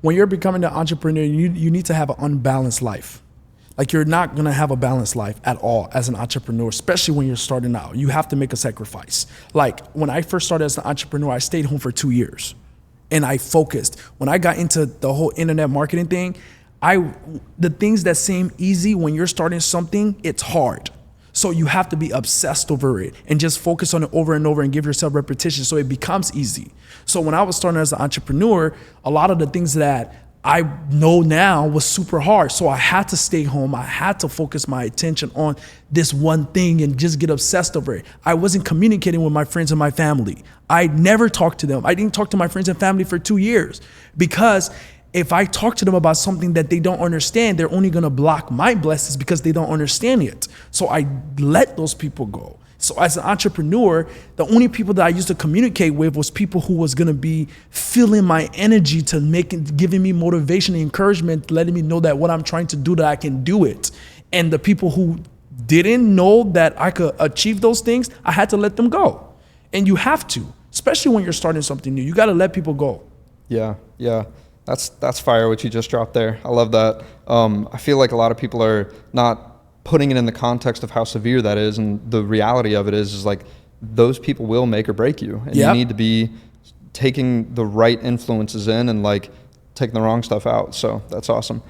When you're becoming an entrepreneur, you need to have an unbalanced life. Like, you're not gonna have a balanced life at all as an entrepreneur, especially when you're starting out. You have to make a sacrifice. Like, when I first started as an entrepreneur, I stayed home for 2 years and I focused. When I got into the whole internet marketing thing, the things that seem easy when you're starting something, it's hard. So you have to be obsessed over it and just focus on it over and over and give yourself repetition so it becomes easy. So when I was starting as an entrepreneur, a lot of the things that I know now was super hard. So I had to stay home. I had to focus my attention on this one thing and just get obsessed over it. I wasn't communicating with my friends and my family. I never talked to them. I didn't talk to my friends and family for 2 years because if I talk to them about something that they don't understand, they're only gonna block my blessings because they don't understand it. So I let those people go. So as an entrepreneur, the only people that I used to communicate with was people who was gonna be feeling my energy to giving me motivation and encouragement, letting me know that what I'm trying to do, that I can do it. And the people who didn't know that I could achieve those things, I had to let them go. And you have to, especially when you're starting something new. You gotta let people go. Yeah. That's fire what you just dropped there. I love that. I feel like a lot of people are not putting it in the context of how severe that is, and the reality of it is like those people will make or break you, and you need to be taking the right influences in and like taking the wrong stuff out. So that's awesome.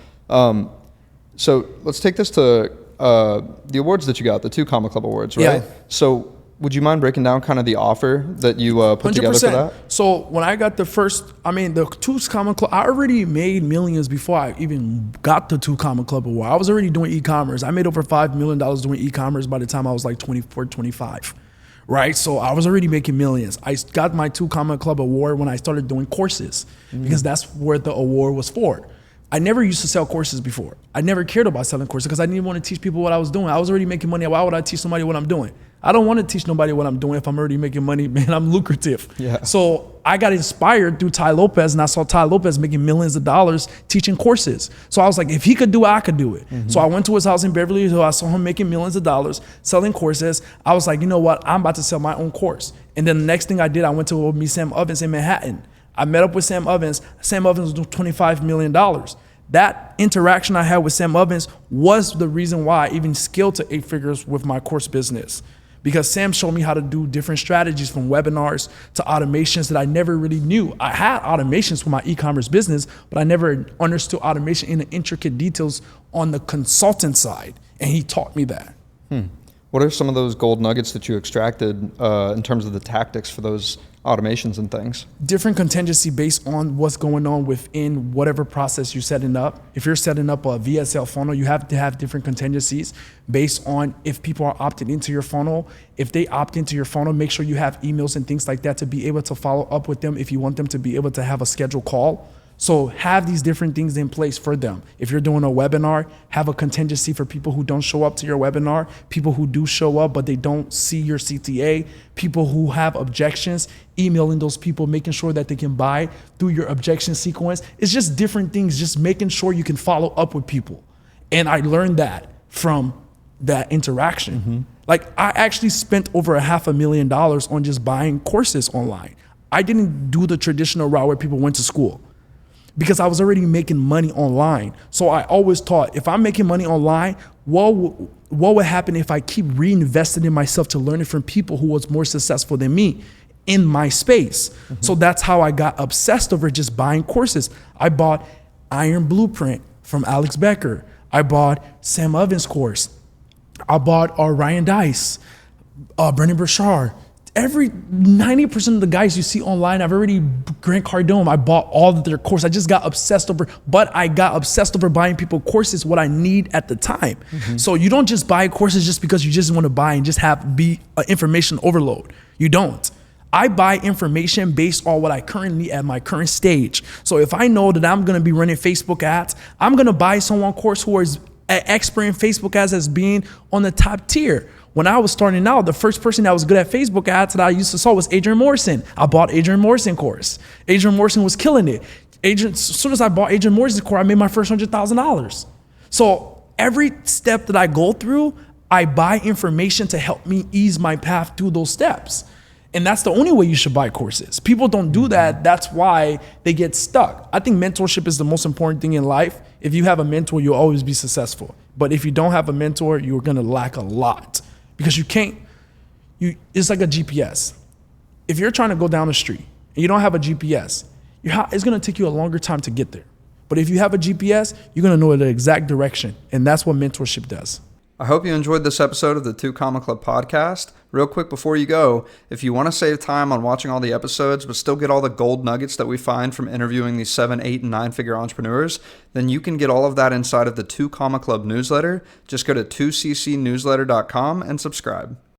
So let's take this to the awards that you got, the 2 Comma Club awards, right? Yeah. So would you mind breaking down kind of the offer that you put 100%. together for that? So when I got the 2 Comma Club, I already made millions before I even got the 2 Comma Club award. I was already doing e-commerce. I made over $5 million doing e-commerce by the time I was like 24, 25, right? So I was already making millions. I got my 2 Comma Club award when I started doing courses because that's where the award was for. I never used to sell courses before. I never cared about selling courses because I didn't want to teach people what I was doing. I was already making money. Why would I teach somebody what I'm doing? I don't want to teach nobody what I'm doing if I'm already making money, man. I'm lucrative. Yeah. So I got inspired through Ty Lopez, and I saw Ty Lopez making millions of dollars teaching courses. So I was like, if he could do it, I could do it. So I went to his house in Beverly Hills. I saw him making millions of dollars selling courses. I was like, you know what? I'm about to sell my own course. And then the next thing I did, I went to meet Sam Ovens in Manhattan. I met up with Sam Ovens. Sam Ovens was doing $25 million. That interaction I had with Sam Ovens was the reason why I even scaled to 8 figures with my course business. Because Sam showed me how to do different strategies, from webinars to automations that I never really knew. I had automations for my e-commerce business, but I never understood automation in the intricate details on the consultant side. And he taught me that. What are some of those gold nuggets that you extracted in terms of the tactics for those automations and things? Different contingency based on what's going on within whatever process you're setting up. If you're setting up a VSL funnel, you have to have different contingencies based on if people are opted into your funnel. If they opt into your funnel, make sure you have emails and things like that to be able to follow up with them if you want them to be able to have a scheduled call. So have these different things in place for them. If you're doing a webinar, have a contingency for people who don't show up to your webinar, people who do show up but they don't see your CTA, people who have objections, emailing those people, making sure that they can buy through your objection sequence. It's just different things, just making sure you can follow up with people. And I learned that from that interaction. Like, I actually spent over $500,000 on just buying courses online. I didn't do the traditional route where people went to school, because I was already making money online. So I always thought, if I'm making money online, what would happen if I keep reinvesting in myself to learn it from people who was more successful than me in my space? So that's how I got obsessed over just buying courses. I bought Iron Blueprint from Alex Becker. I bought Sam Ovens' course. I bought Ryan Dice, Brendan Burchard. 90% of the guys you see online, I've already, Grant Cardone, I bought all of their courses. I just got obsessed over, but I got obsessed over buying people courses, what I need at the time. So you don't just buy courses just because you just want to buy and just be an information overload. You don't. I buy information based on what I currently need at my current stage. So if I know that I'm going to be running Facebook ads, I'm going to buy someone course who is an expert in Facebook ads as being on the top tier. When I was starting out, the first person that was good at Facebook ads that I used to saw was Adrian Morrison. I bought Adrian Morrison course. Adrian Morrison was killing it. As soon as I bought Adrian Morrison's course, I made my first $100,000. So every step that I go through, I buy information to help me ease my path through those steps. And that's the only way you should buy courses. People don't do that. That's why they get stuck. I think mentorship is the most important thing in life. If you have a mentor, you'll always be successful. But if you don't have a mentor, you're gonna lack a lot because it's like a GPS. If you're trying to go down the street and you don't have a GPS, it's gonna take you a longer time to get there. But if you have a GPS, you're gonna know the exact direction. And that's what mentorship does. I hope you enjoyed this episode of the 2 Comma Club podcast. Real quick before you go, if you want to save time on watching all the episodes but still get all the gold nuggets that we find from interviewing these 7, 8, and 9-figure entrepreneurs, then you can get all of that inside of the 2 Comma Club newsletter. Just go to 2ccnewsletter.com and subscribe.